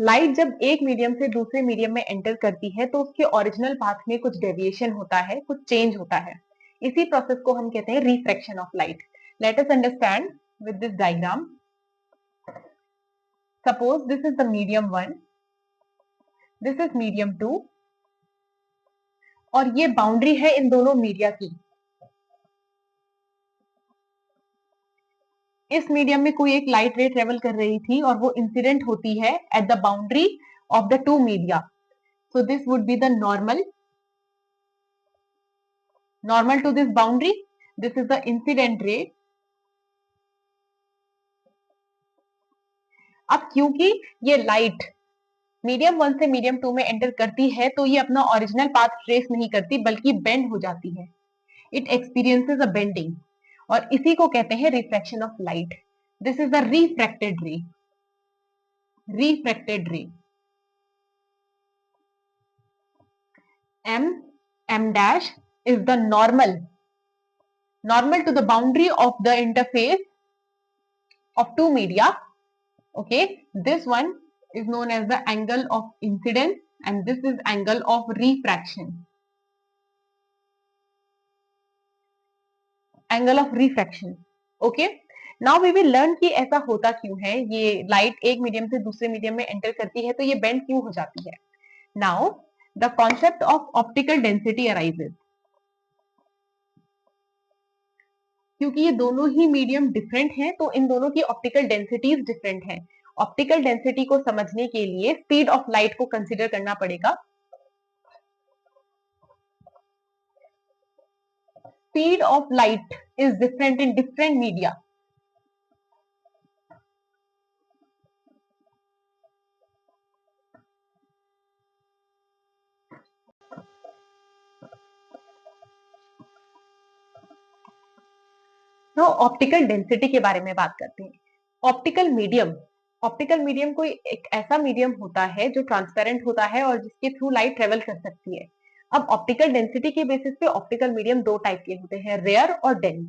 Light जब एक medium से दूसरे मीडियम में एंटर करती है तो उसके ओरिजिनल पाथ में कुछ डेविएशन होता है, कुछ चेंज होता है। इसी प्रोसेस को हम कहते हैं refraction of light. Let us understand with this diagram. Suppose this is the medium 1, this is medium 2 और ये बाउंड्री है इन दोनों मीडिया की। इस मीडियम में कोई एक लाइट रे ट्रेवल कर रही थी और वो इंसिडेंट होती है at the boundary of the two media. So this would be the normal to this boundary. This is the incident ray. अब क्योंकि ये लाइट मीडियम 1 से मीडियम 2 में एंटर करती है तो ये अपना ओरिजिनल पाथ ट्रेस नहीं करती बल्कि बेंड हो जाती है। इट एक्सपीरियंसेस अ बेंडिंग और इसी को कहते हैं refraction of light. This is the refracted रे। रिफ्रैक्टेड रे m dash is the normal to the boundary of the interface of two media. Okay, this one is known as the angle of incidence and this is angle of refraction. Angle of refraction. Okay, now we will learn कि ऐसा होता क्यों है, ये light एक medium से दूसरे medium में एंटर करती है तो ये बेंड क्यों हो जाती है। Now the concept of optical density arises. क्योंकि ये दोनों ही मीडियम डिफरेंट हैं तो इन दोनों की ऑप्टिकल डेंसिटीज डिफरेंट हैं। ऑप्टिकल डेंसिटी को समझने के लिए स्पीड ऑफ लाइट को कंसीडर करना पड़ेगा। Speed of light is different in different media. तो ऑप्टिकल डेंसिटी के बारे में बात करते हैं। ऑप्टिकल मीडियम कोई एक ऐसा मीडियम होता है जो ट्रांसपेरेंट होता है और जिसके थ्रू लाइट ट्रेवल कर सकती है। अब ऑप्टिकल डेंसिटी के बेसिस पे ऑप्टिकल मीडियम दो टाइप के होते हैं, रेयर और डेंस।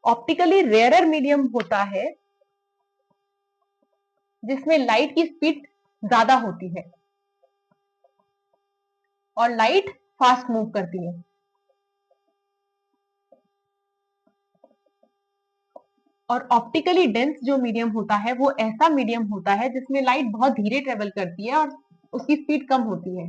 ऑप्टिकली रेयरर मीडियम होता है जिसमें लाइट की स्पीड ज्यादा होती है और लाइट फास्ट मूव करती है। और ऑप्टिकली डेंस जो मीडियम होता है वो ऐसा मीडियम होता है जिसमें लाइट बहुत धीरे ट्रेवल करती है और उसकी स्पीड कम होती है।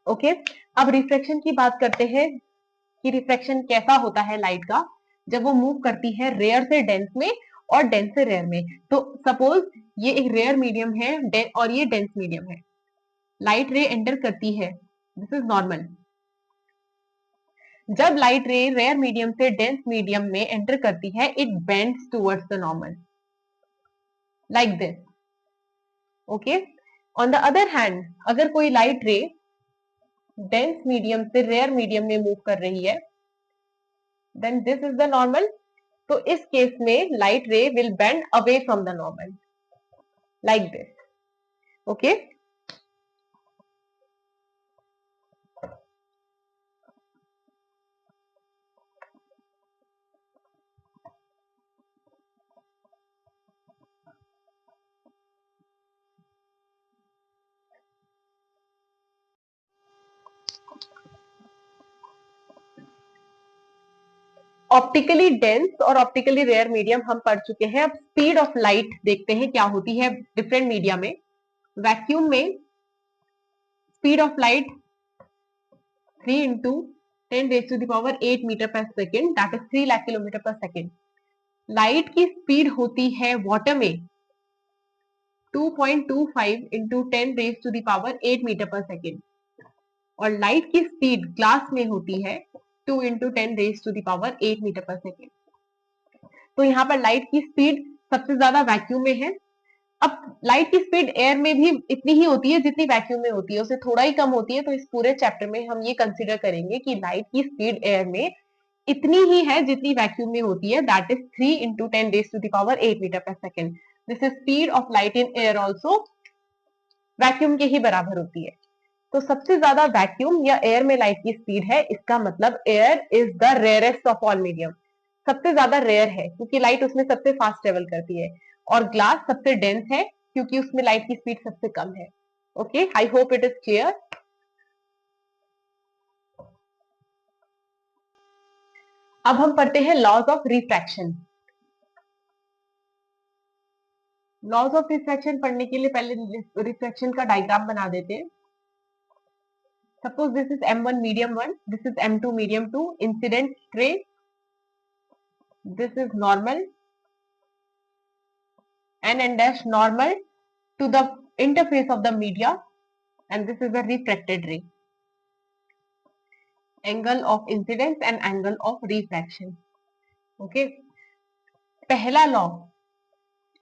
ओके, अब रिफ्रैक्शन की बात करते हैं कि रिफ्रैक्शन कैसा होता है लाइट का जब वो मूव करती है रेयर से डेंस में और डेंस से रेयर में। तो सपोज ये एक रेयर मीडियम है और ये डेंस मीडियम है। लाइट रे एंटर करती है, दिस इज नॉर्मल। जब लाइट रे रेयर मीडियम से डेंस मीडियम में एंटर करती है it bends towards the normal like this. Okay, on the other hand अगर कोई लाइट रे डेंस मीडियम से रेयर मीडियम में मूव कर रही है then this is the normal. तो इस केस में light ray will bend away from the normal like this. Okay, optically dense और ऑप्टिकली रेयर मीडियम हम पढ़ चुके हैं। अब स्पीड ऑफ लाइट देखते हैं क्या होती है डिफरेंट मीडिया में। वैक्यूम में speed of light 3 into 10 raised to the power 8 metre per second, that is 3 lakh kilometre per second. Light की स्पीड होती है वाटर में 2.25 into 10 raised to the power 8 metre per second और लाइट की speed glass में होती है 2 into 10 raised to the power 8 metre per second. तो यहाँ पर लाइट की स्पीड सबसे ज्यादा वैक्यूम में है। अब लाइट की स्पीड एयर में भी इतनी ही होती है जितनी वैक्यूम में होती है, उससे थोड़ा ही कम होती है। तो इस पूरे चैप्टर में हम ये कंसीडर करेंगे कि लाइट की स्पीड एयर में इतनी ही है जितनी वैक्यूम में होती है, that is 3 into 10 raised to the power 8 metre per second. This is speed of light in air also vacuum के ही बराबर होती है। तो सबसे ज्यादा वैक्यूम या एयर में लाइट की स्पीड है, इसका मतलब air is the rarest of all medium. सबसे ज्यादा रेयर है क्योंकि लाइट उसमें सबसे फास्ट ट्रेवल करती है, और ग्लास सबसे डेंस है क्योंकि उसमें लाइट की स्पीड सबसे कम है। Okay, I hope it is clear. अब हम पढ़ते हैं laws of refraction. Laws of refraction पढ़ने के लिए पहले रिफ्रैक्शन का डायग्राम बना देते हैं। Suppose this is M1 medium 1, this is M2 medium 2, incident ray, this is normal, and dash normal to the interface of the media, and this is the refracted ray. Angle of incidence and angle of refraction. Okay, पहला law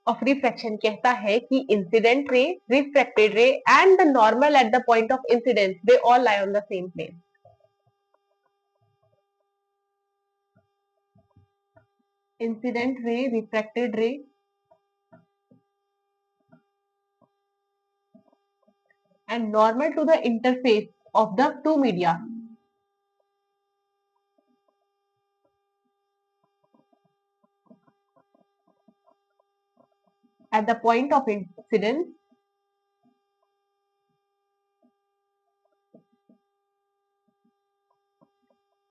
of refraction कहता है कि incident ray, refracted ray and the normal at the point of incidence, they all lie on the same plane. Incident ray, refracted ray and normal to the interface of the two media at the point of incidence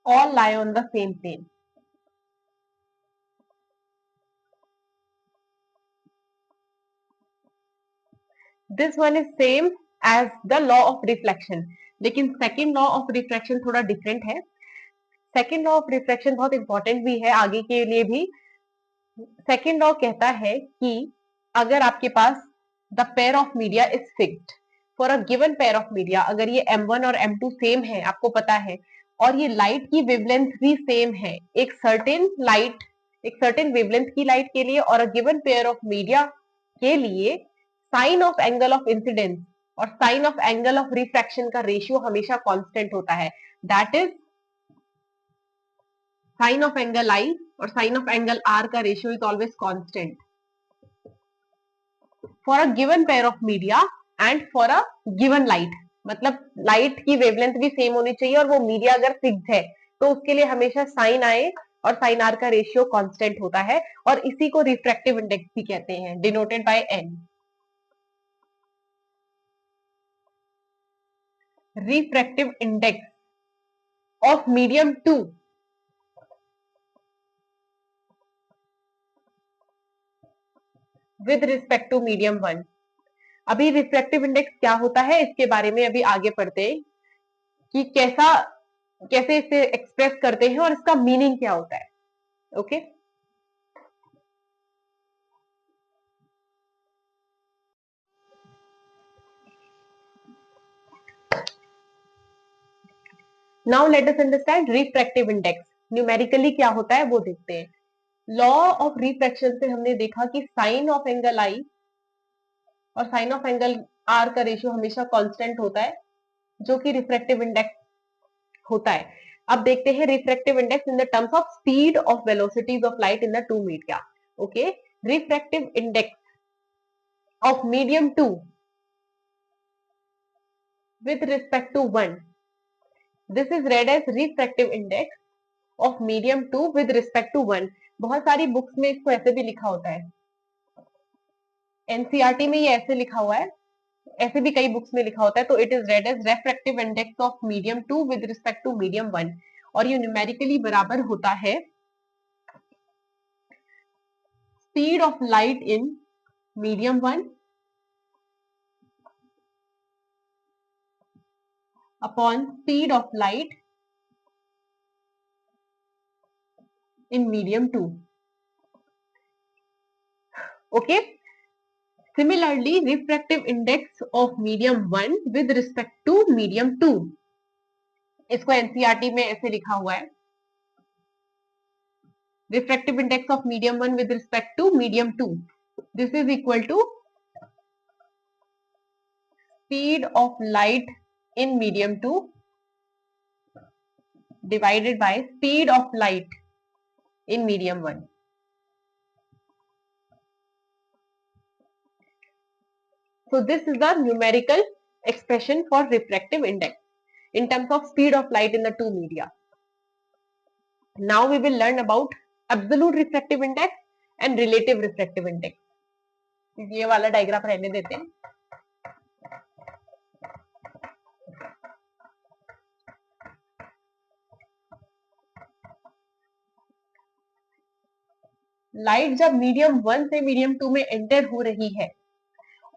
all lie on the same plane. This one is same as the law of reflection, लेकिन second law of refraction थोड़ा different है। Second law of refraction बहुत important भी है आगे के लिए भी। सेकेंड लॉ कहता है कि अगर आपके पास the pair of media is fixed for a given pair of media, अगर ये M1 और M2 सेम है, आपको पता है, और ये लाइट की वेवलेंथ भी सेम है, एक सर्टेन वेवलेंथ की लाइट के लिए और a given pair of media के लिए, sine of angle of incidence और sine of angle of refraction का रेशियो हमेशा कांस्टेंट होता है। That is sine of angle i और साइन ऑफ एंगल आर का ratio is always constant for a given pair of media and for a given light. मतलब light की wavelength भी same होनी चाहिए और वो मीडिया अगर फिक्स्ड है तो उसके लिए हमेशा साइन आई और साइन आर का रेशियो कांस्टेंट होता है, और इसी को रिफ्रैक्टिव इंडेक्स भी कहते हैं, denoted by N. refractive index of medium 2 with respect to medium 1। अभी रिफ्रैक्टिव इंडेक्स क्या होता है इसके बारे में अभी आगे पढ़ते हैं कि कैसे इसे एक्सप्रेस करते हैं और इसका मीनिंग क्या होता है। Okay, now let us understand refractive index numerically क्या होता है वो देखते हैं। लॉ ऑफ रिफ्रैक्शन से हमने देखा कि साइन ऑफ एंगल आई और साइन ऑफ एंगल आर का रेशियो हमेशा कांस्टेंट होता है, जो कि रिफ्रैक्टिव इंडेक्स होता है। अब देखते हैं refractive index in the terms of speed of velocities of light in the two media. Okay, refractive index of medium 2 with respect to 1, this is read as refractive index of medium 2 with respect to 1। बहुत सारी books में इसको ऐसे भी लिखा होता है, NCERT में ये ऐसे लिखा हुआ है, ऐसे भी कई बुक्स में लिखा होता है। तो it is read as refractive index of medium 2 with respect to medium 1, और ये न्यूमेरिकली बराबर होता है speed of light in medium 1 upon speed of light in medium 2। okay, similarly refractive index of medium 1 with respect to medium 2, इसको NCERT में ऐसे लिखा हुआ है, refractive index of medium 1 with respect to medium 2, this is equal to speed of light in medium 2 divided by speed of light in medium 1। So this is the numerical expression for refractive index in terms of speed of light in the two media. Now we will learn about absolute refractive index and relative refractive index. ये वाला diagram रहने देते हैं। Light जब medium 1 से medium 2 में enter हो रही है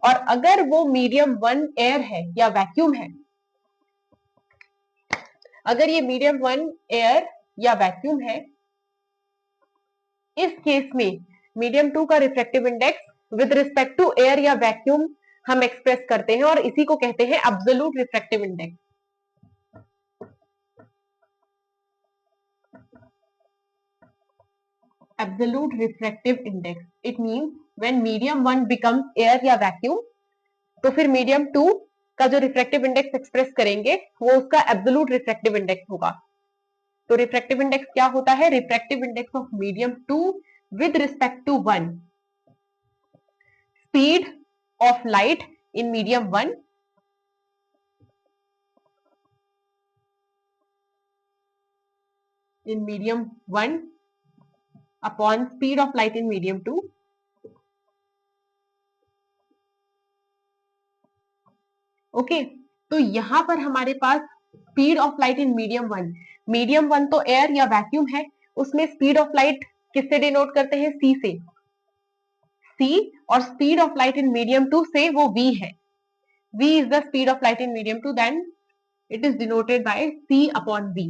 और अगर वो मीडियम 1 एयर है या वैक्यूम है, अगर ये मीडियम 1 एयर या वैक्यूम है, इस केस में मीडियम 2 का refractive index with respect to air या वैक्यूम हम एक्सप्रेस करते हैं और इसी को कहते हैं absolute refractive index. Absolute refractive index it means when medium 1 becomes air या वैक्यूम, तो फिर मीडियम 2 का जो रिफ्रैक्टिव इंडेक्स एक्सप्रेस करेंगे वो उसका एब्सोल्यूट रिफ्रैक्टिव इंडेक्स होगा। तो रिफ्रैक्टिव इंडेक्स क्या होता है? Refractive index of medium 2 with respect to 1, speed of light in medium 1 in medium 1 upon speed of light in medium 2। Okay, तो यहां पर हमारे पास speed of light in medium 1 तो एयर या वैक्यूम है, उसमें स्पीड ऑफ लाइट किससे डिनोट करते हैं? सी से। सी और speed of light in medium 2 से वो वी है। v is the speed of light in medium 2, then it is denoted by c upon v।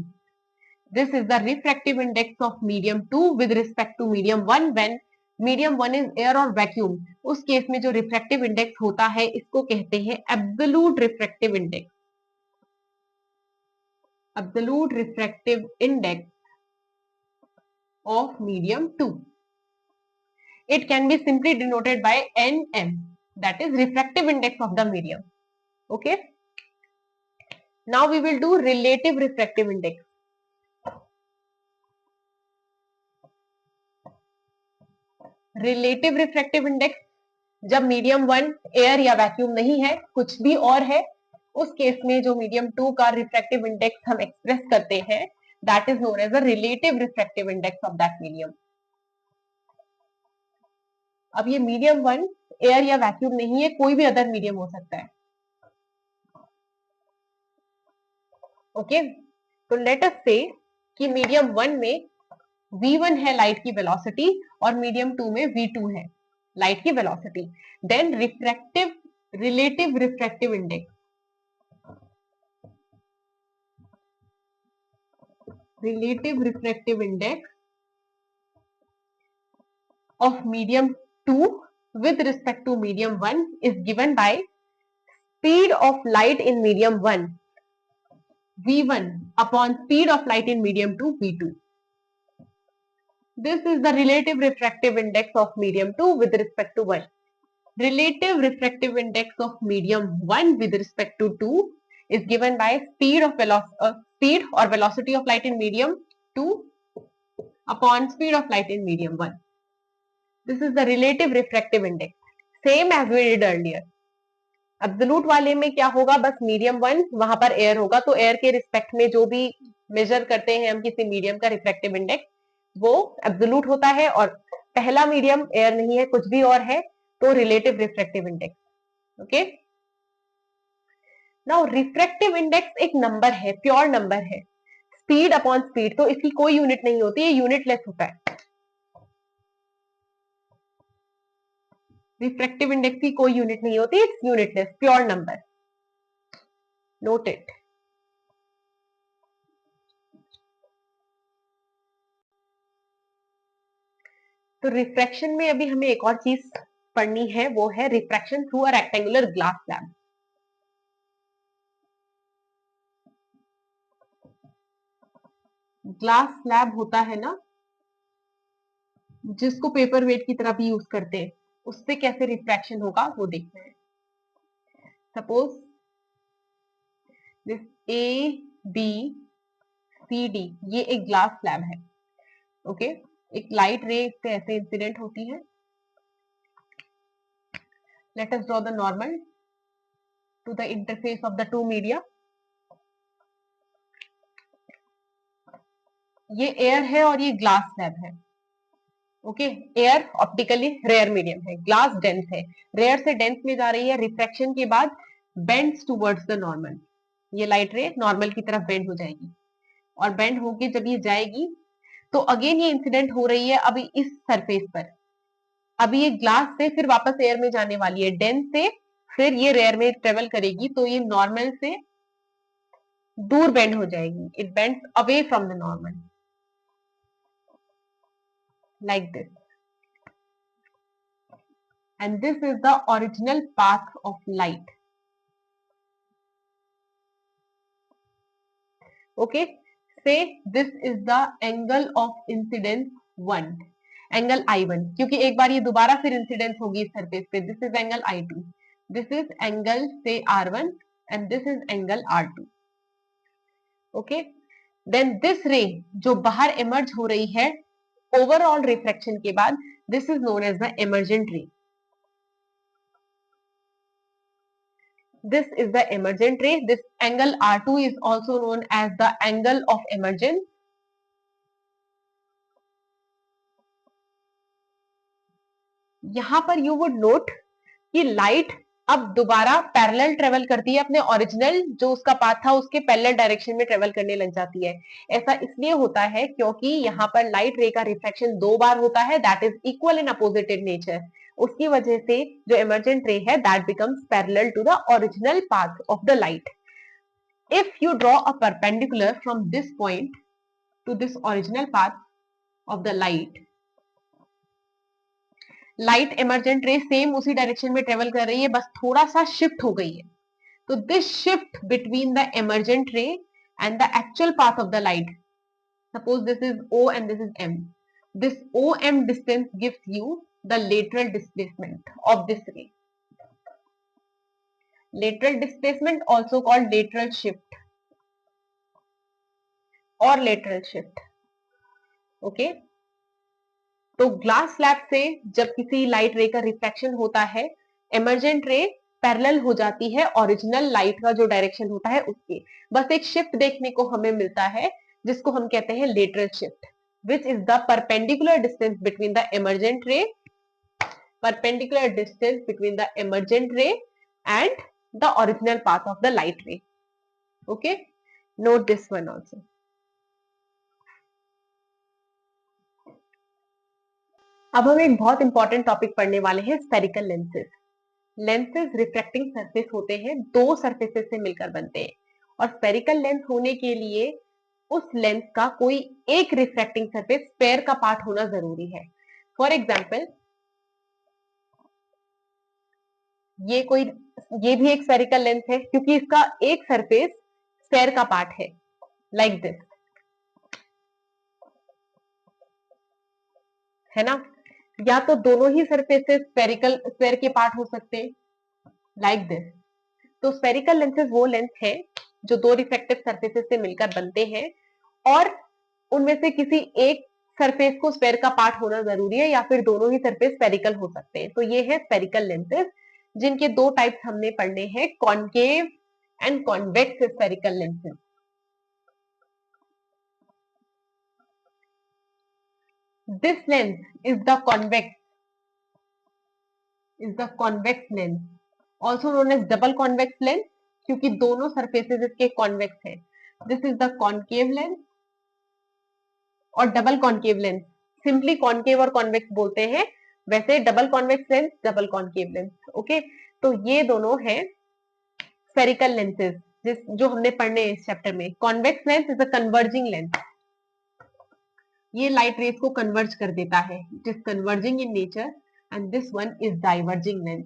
This is the refractive index of medium 2 with respect to medium 1 when medium 1 is air और vacuum। उस case में जो refractive index होता है इसको कहते हैं absolute refractive index. Absolute refractive index of medium 2। It can be simply denoted by NM, that is refractive index of the medium। Okay, now we will do relative refractive index। Relative refractive index जब medium 1 air या vacuum नहीं है, कुछ भी और है, उस case में जो मीडियम 2 का रिफ्रैक्टिव इंडेक्स हम एक्सप्रेस करते हैं that is known as a relative refractive index of that medium. अब ये मीडियम 1 एयर या वैक्यूम नहीं है, कोई भी अदर मीडियम हो सकता है। ओके, तो लेट अस से कि मीडियम 1 में v1 है लाइट की वेलोसिटी और मीडियम 2 में v2 है लाइट की velocity. Then relative refractive index, relative refractive index of medium 2 with respect to medium 1 is given by speed of light in medium 1 v1 upon speed of light in medium 2 v2। This is the relative refractive index of medium 2 with respect to 1। Relative refractive index of medium 1 with respect to 2 is given by speed or velocity of light in medium 2 upon speed of light in medium 1। This is the relative refractive index, same as we did earlier। Absolute वाले में क्या होगा? बस medium 1 वहां पर air होगा, तो air के रिस्पेक्ट में जो भी मेजर करते हैं हम किसी मीडियम का रिफ्रैक्टिव इंडेक्स, वो एब्सोल्यूट होता है। और पहला मीडियम एयर नहीं है, कुछ भी और है, तो relative refractive index. Okay, now refractive index एक नंबर है, प्योर नंबर है, स्पीड अपॉन स्पीड, तो इसकी कोई यूनिट नहीं होती, ये यूनिटलेस होता है। रिफ्रैक्टिव इंडेक्स की कोई यूनिट नहीं होती, it's unitless, pure number. Note it. तो रिफ्रैक्शन में अभी हमें एक और चीज पढ़नी है, वो है refraction through a rectangular glass slab. Glass slab होता है ना, जिसको पेपर वेट की तरह भी यूज करते हैं, उससे कैसे रिफ्रैक्शन होगा वो देखते हैं। Suppose this A B C D, ये एक ग्लास स्लैब है। ओके, एक लाइट रे से ऐसे इंसिडेंट होती है। Let us draw the normal to the interface of the two media. ये एयर है और ये ग्लास स्लैब है। Okay, air optically rare medium है, ग्लास डेंस है, रेयर से डेंस में जा रही है, रिफ्रैक्शन के बाद बेंड्स टुवर्ड्स द नॉर्मल, ये लाइट रे नॉर्मल की तरफ बेंड हो जाएगी, और बेंड होके जब ये जाएगी तो अगेन ये इंसिडेंट हो रही है अभी इस सरफेस पर, अभी ये ग्लास से फिर वापस एयर में जाने वाली है, डेंस से फिर ये रेयर में ट्रेवल करेगी, तो ये नॉर्मल से दूर बेंड हो जाएगी, it bends away from the normal like this, and this is the original path of light. Okay, say this is the angle of incidence 1, angle I1, क्योंकि एक बार ये दोबारा फिर इंसिडेंस होगी इस सरफेस पे, this is angle I2, this is angle से R1 and this is angle R2. Okay, then this ray जो बाहर इमर्ज हो रही है ओवरऑल रिफ्रैक्शन के बाद, this is known as the emergent ray. This is the emergent ray. This angle R2 is also known as the angle of emergence. यहां पर you would note कि लाइट अब दोबारा पैरेलल ट्रेवल करती है, अपने ओरिजिनल जो उसका पाथ था उसके पैरेलल डायरेक्शन में ट्रेवल करने लग जाती है. ऐसा इसलिए होता है क्योंकि यहाँ पर लाइट रे का रिफ्लेक्शन 2 बार होता है, that is equal in opposited nature. उसकी वजह से जो इमर्जेंट रे है that becomes parallel to the original path of the light. If you draw a perpendicular from this point to this original path of the light, light emergent रे same उसी direction में travel कर रही है, बस थोड़ा सा शिफ्ट हो गई है. तो this shift between the emergent रे and the actual path of the light, suppose this is O and this is M, this OM distance gives you the lateral displacement of this ray. Lateral displacement also called lateral shift or lateral shift. Okay, तो glass slab से जब किसी light रे का reflection होता है, emergent ray parallel हो जाती है ओरिजिनल लाइट का जो डायरेक्शन होता है उसके, बस एक शिफ्ट देखने को हमें मिलता है जिसको हम कहते हैं lateral shift, which is the perpendicular distance between the emergent ray, perpendicular distance between the emergent ray and the original path of the light ray. Okay, note this one also. अब हम एक बहुत इंपॉर्टेंट टॉपिक पढ़ने वाले हैं, spherical lenses. Lenses refracting surface होते हैं, दो सरफेसेस से मिलकर बनते हैं, और स्फेरिकल लेंस होने के लिए उस लेंस का कोई एक रिफ्रैक्टिंग सरफेस स्फेयर का पार्ट होना जरूरी है. फॉर एग्जाम्पल ये भी एक स्फेरिकल लेंस है क्योंकि इसका एक सरफेस स्फेयर का पार्ट है, लाइक दिस, है ना. या तो दोनों ही सरफेसेस स्फेयर के पार्ट हो सकते हैं, लाइक दिस. तो स्फेरिकल लेंसेज वो लेंस है जो दो रिफ्लेक्टिव सरफेसेस से मिलकर बनते हैं, और उनमें से किसी एक सरफेस को स्फेयर का पार्ट होना जरूरी है, या फिर दोनों ही सरफेस स्फेरिकल हो सकते हैं. तो ये है स्फेरिकल लेंसेज, जिनके दो टाइप्स हमने पढ़ने हैं, concave and convex spherical lenses. This lens is the convex lens, also known as double convex lens, क्योंकि दोनों सरफेसेस इसके कॉन्वेक्स हैं. This is the concave lens और double concave lens. Simply concave और कॉन्वेक्स बोलते हैं, वैसे double convex lens, double concave lens. Okay, तो ये दोनों हैं स्फेरिकल लेंसेज जो हमने पढ़ने हैं इस चैप्टर में. Convex lens is a converging lens, ये लाइट रेज को कन्वर्ज कर देता है, it is converging in nature, and this one is diverging lens.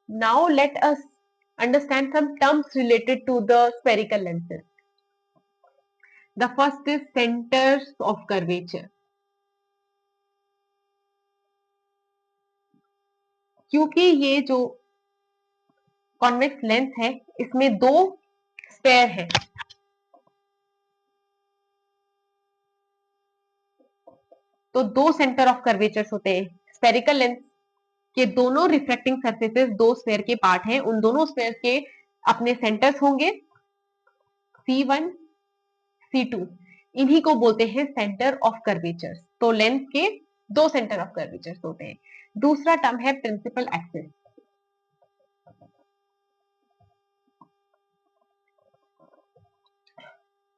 Now let us understand some terms related to the spherical lenses. The first is centers of curvature. क्योंकि ये जो convex lens है इसमें दो sphere है, तो दो centre of curvatures होते हैं. स्फेरिकल लेंस के दोनों रिफ्रैक्टिंग सरफेसेस दो स्फेयर के पार्ट हैं, उन दोनों स्फेयर के अपने सेंटर्स होंगे C1 C2. इन्हीं को बोलते हैं सेंटर ऑफ कर्वेचर। तो लेंस के दो सेंटर ऑफ कर्वेचर होते हैं। दूसरा टर्म है principal axis.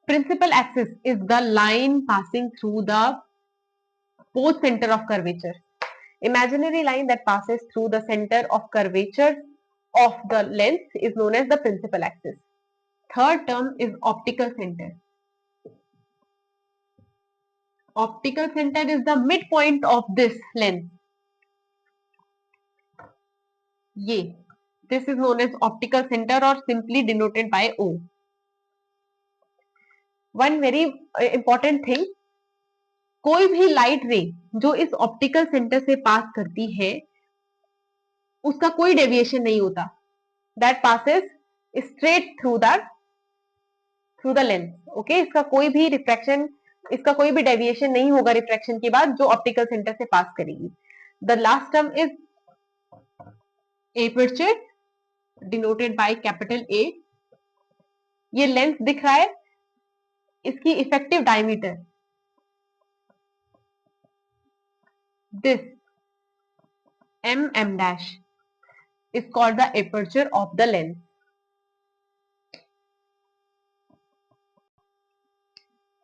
Principal axis is the line passing through the both center of curvature. Imaginary line that passes through the center of curvature of the lens is known as the principal axis. Third term is optical center. Optical center is the midpoint of this lens. ये this is known as optical center or simply denoted by O. One very important thing, कोई भी light रे जो इस optical centre से पास करती है उसका कोई डेविएशन नहीं होता। That passes straight through the lens. Okay, इसका कोई भी रिफ्रैक्शन, इसका कोई भी डेविएशन नहीं होगा रिफ्रैक्शन के बाद जो ऑप्टिकल सेंटर से पास करेगी। The last term is aperture denoted by capital A. ये लेंस दिख रहा है, इसकी effective diameter this mm dash is called the aperture of the lens.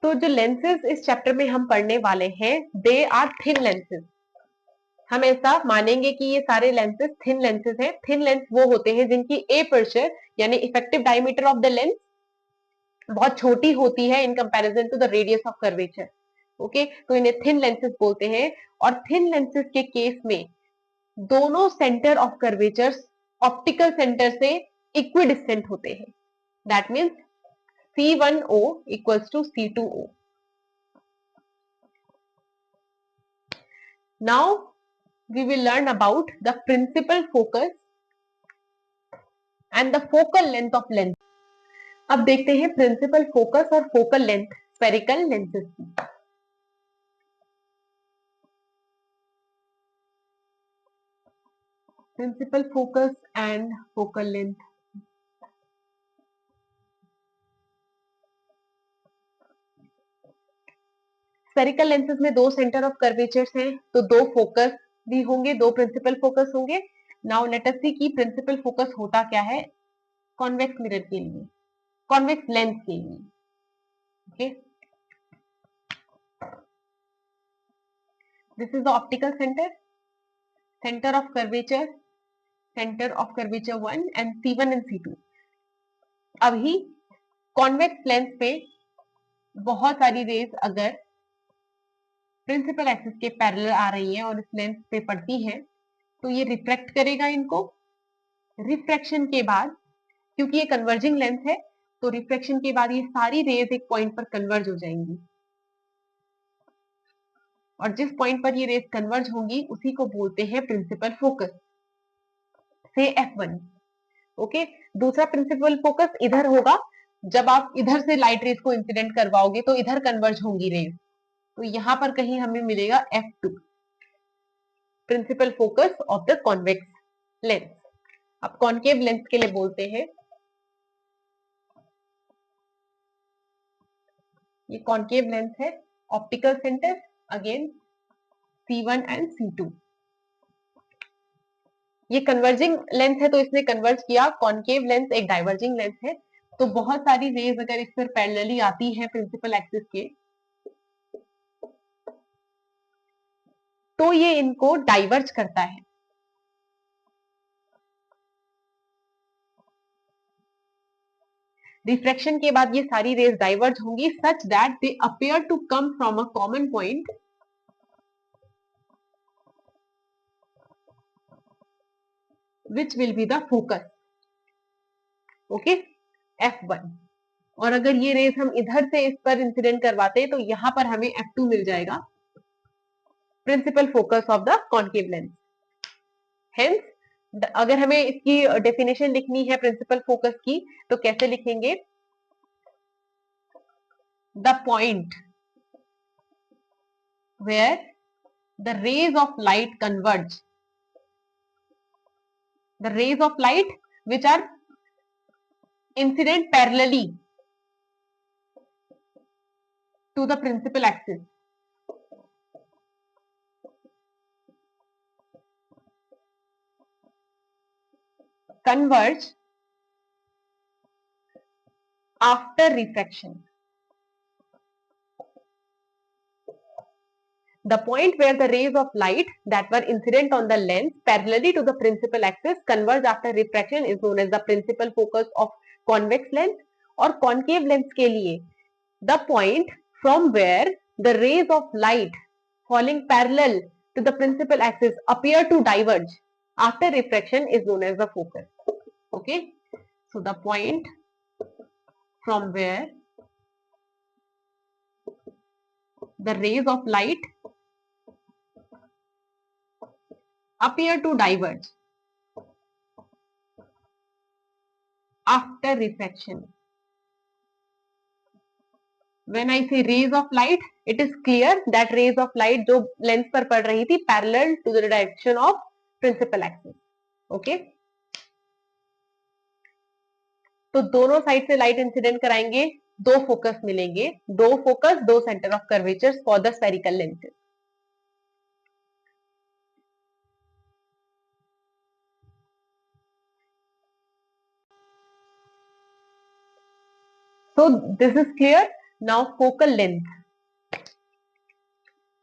तो जो लेंसेज इस चैप्टर में हम पढ़ने वाले हैं दे आर थिन लेंसेज। हम ऐसा मानेंगे कि ये सारे लेंसेज थिन लेंसेज हैं। थिन लेंस वो होते हैं जिनकी एपर्चर यानी effective diameter of the lens बहुत छोटी होती है in comparison to the radius of curvature. Okay, तो इन्हें थिन लेंसेज बोलते हैं। और थिन लेंसेज के केस में दोनों centre of curvature optical centre से इक्विडिस्टेंट होते हैं। That means C1O equals to C2O. Now we will learn about the principal focus and the focal length of lens. अब देखते हैं प्रिंसिपल फोकस और फोकल लेंथ स्फेरिकल लेंसेज की। Principal focus and focal length. Spherical lenses में दो centre of curvatures हैं, तो दो फोकस भी होंगे, दो प्रिंसिपल फोकस होंगे। नाउ लेट अस सी कि प्रिंसिपल फोकस होता क्या है कॉन्वेक्स मिरर के लिए, कॉन्वेक्स लेंस के लिए। Okay, this is the optical centre, centre of curvature, centre of curvature 1 and C1 and C2। अभी कॉन्वेक्स लेंस पे बहुत सारी रेज अगर प्रिंसिपल एक्सिस के पैरेलल आ रही हैं और इस लेंस पे पड़ती हैं तो ये रिफ्रैक्ट करेगा इनको। रिफ्रैक्शन के बाद, क्योंकि ये कन्वर्जिंग लेंस है, तो रिफ्रैक्शन के बाद ये सारी रेज एक पॉइंट पर कन्वर्ज हो जाएंगी और जिस पॉइंट पर ये रेज कन्वर्ज होंगी उसी को बोलते हैं प्रिंसिपल फोकस, से F1। ओके, दूसरा प्रिंसिपल फोकस इधर होगा, जब आप इधर से लाइट रेज को इंसिडेंट करवाओगे तो इधर कन्वर्ज होंगी रेज, तो यहां पर कहीं हमें मिलेगा F2, principal focus of the convex lens. अब कॉन्केव लेंस के लिए बोलते हैं, ये कॉन्केव लेंस है, optical centre again C1 and C2। ये कन्वर्जिंग लेंस है तो इसने कन्वर्ज किया, कॉन्केव लेंस एक डाइवर्जिंग लेंस है। तो बहुत सारी रेज अगर इस पर पैरेलली आती है प्रिंसिपल एक्सिस के तो ये इनको डाइवर्ज करता है। रिफ्रैक्शन के बाद ये सारी रेज डाइवर्ज होंगी such that they appear to come from a common point which will be the focus. Okay, F1। और अगर ये रेज हम इधर से इस पर इंसिडेंट करवाते हैं तो यहां पर हमें F2 मिल जाएगा, principal focus of the concave lens. Hence अगर हमें इसकी डेफिनेशन लिखनी है प्रिंसिपल फोकस की तो कैसे लिखेंगे, the point where the rays of light converge, the rays of light which are incident parallelly to the principal axis converge after refraction. The point where the rays of light that were incident on the lens parallelly to the principal axis converge after refraction is known as the principal focus of convex lens. और concave lens के लिए the point from where the rays of light falling parallel to the principal axis appear to diverge after refraction is known as the focus. Okay, so the point from where the rays of light appear to diverge after refraction. When I say rays of light, it is clear that rays of light जो lens पर पड़ रही थी parallel to the direction of principal axis. Okay? तो दोनों side से light incident कराएंगे, दो फोकस मिलेंगे, दो फोकस, दो centre of curvature for the spherical lenses. So this is clear. Now focal length.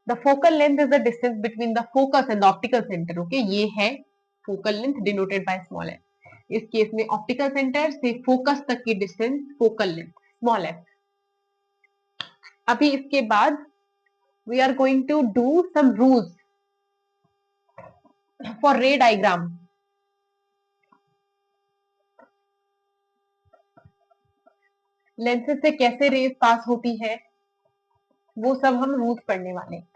The focal length is the distance between the focus and the optical center. Okay, ये है focal length denoted by small f. इस case में optical centre से focus तक की distance focal length small f. अभी इसके बाद we are going to do some rules for ray diagram. Lenses से कैसे रेज पास होती है वो सब हम रूल्स पढ़ने वाले हैं.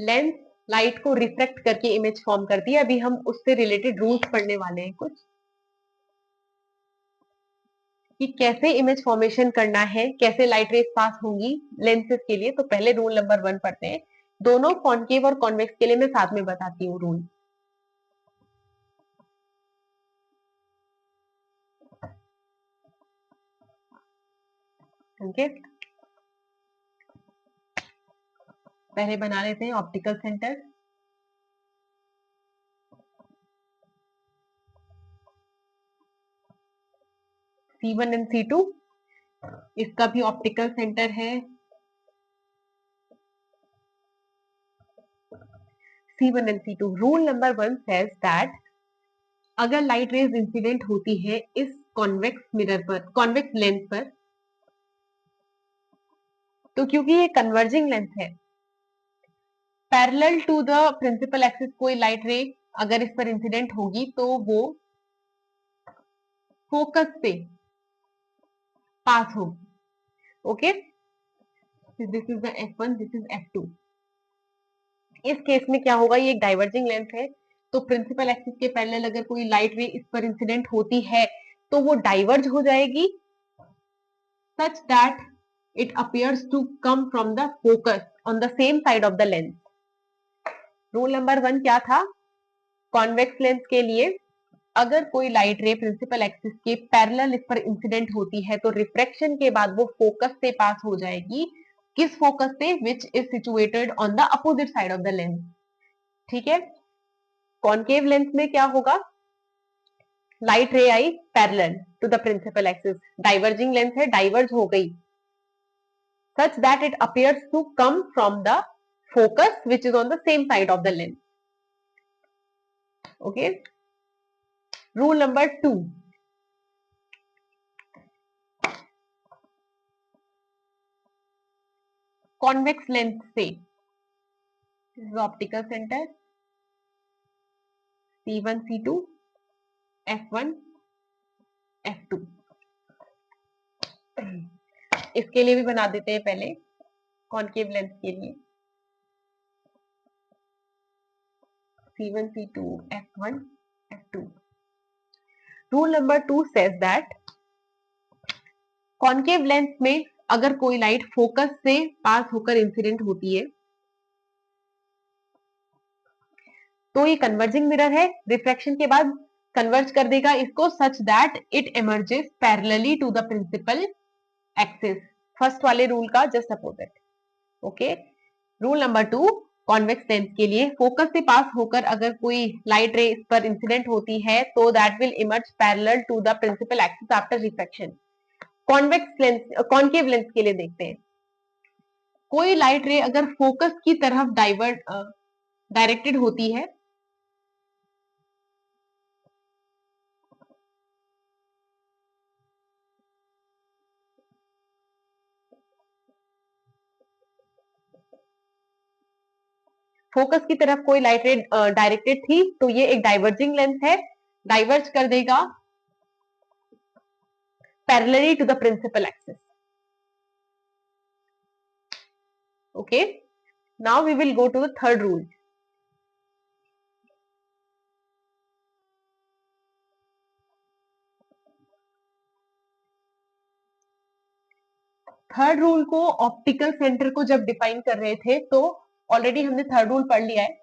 लेंस लाइट को रिफ्लेक्ट करके इमेज फॉर्म करती है. अभी हम उससे रिलेटेड रूल्स पढ़ने वाले हैं कुछ, कि कैसे इमेज फॉर्मेशन करना है, कैसे लाइट रेज पास होंगी लेंसेज के लिए. तो पहले रूल नंबर 1 पढ़ते हैं. दोनों कॉन्केव और कॉन्वेक्स के लिए मैं साथ में बताती हूँ रूल. ओके, पहले बना लेते हैं optical centre. C1 and C2, इसका भी ऑप्टिकल सेंटर है C1 and C2. Rule number 1 says that अगर लाइट रेज इंसिडेंट होती है इस कॉन्वेक्स मिरर पर, कॉन्वेक्स लेंस पर, तो क्योंकि ये कन्वर्जिंग लेंस है, parallel to the principal axis कोई लाइट रे अगर इस पर इंसिडेंट होगी तो वो फोकस से पास होगी. Okay, this is the F1, this is F2. इस केस में क्या होगा, ये एक डाइवर्जिंग लेंस है, तो प्रिंसिपल एक्सिस के पैरेलल अगर कोई लाइट रे इस पर इंसिडेंट होती है तो वो डाइवर्ज हो जाएगी such that it appears to come from the focus on the same side of the lens. Rule number 1 क्या था, कॉन्वेक्स लेंस के लिए अगर कोई लाइट रे प्रिंसिपल एक्सिस के पैरेलल इस पर इंसिडेंट होती है तो रिफ्रैक्शन के बाद वो फोकस से पास हो जाएगी. किस फोकस से, which is situated on the opposite side of the lens. ठीक है, कॉन्केव लेंस में क्या होगा, लाइट रे आई parallel to the principal axis, diverging lens है, डाइवर्ज हो गई such that it appears to come from the focus which is on the same side of the lens. Okay, rule number 2, convex lens से, this is optical center C1 C2 F1 F2. इसके लिए भी बना देते हैं पहले, concave lens के लिए C1 C2 F1 F2. Rule number 2 says that concave lens में अगर कोई लाइट फोकस से पास होकर इंसिडेंट होती है तो ये कन्वर्जिंग मिरर है, रिफ्रैक्शन के बाद कन्वर्ज कर देगा इसको such that it emerges parallelly to the principal axis, first वाले रूल का just opposite. Okay, rule number 2, convex lens के लिए फोकस से पास होकर अगर कोई लाइट रे इस पर इंसिडेंट होती है तो that will emerge parallel to the principal axis after reflection. Convex lens, concave lens के लिए देखते हैं, कोई लाइट रे अगर फोकस की तरफ डायरेक्टेड होती है फोकस की तरफ कोई लाइट रे डायरेक्टेड थी तो ये एक डाइवर्जिंग लेंस है, डाइवर्ज कर देगा parallelly to the principal axis. Okay, now we will go to the third rule. Third rule को ऑप्टिकल सेंटर को जब डिफाइन कर रहे थे तो ऑलरेडी हमने थर्ड रूल पढ़ लिया है,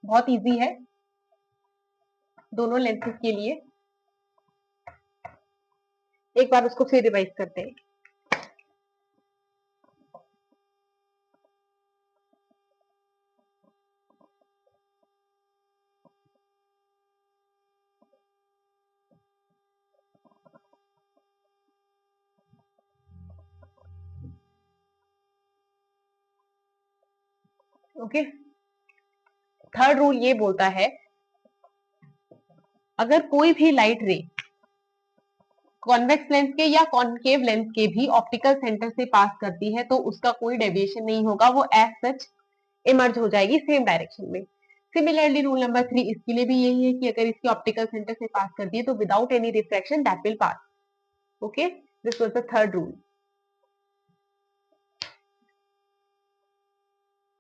बहुत इजी है दोनों लेंसेज के लिए। एक बार उसको फिर रिवाइज करते हैं। ओके, थर्ड रूल ये बोलता है अगर कोई भी लाइट रे कॉन्वेक्स लेंस के या कॉनकेव लेंस के भी ऑप्टिकल सेंटर से पास करती है तो उसका कोई डेविएशन नहीं होगा, वो एज सच इमर्ज हो जाएगी सेम डायरेक्शन में। सिमिलरली रूल नंबर 3 इसके लिए भी यही है कि अगर इसकी ऑप्टिकल सेंटर से पास करती है तो without any reflection that will pass. Okay, this was the third rule.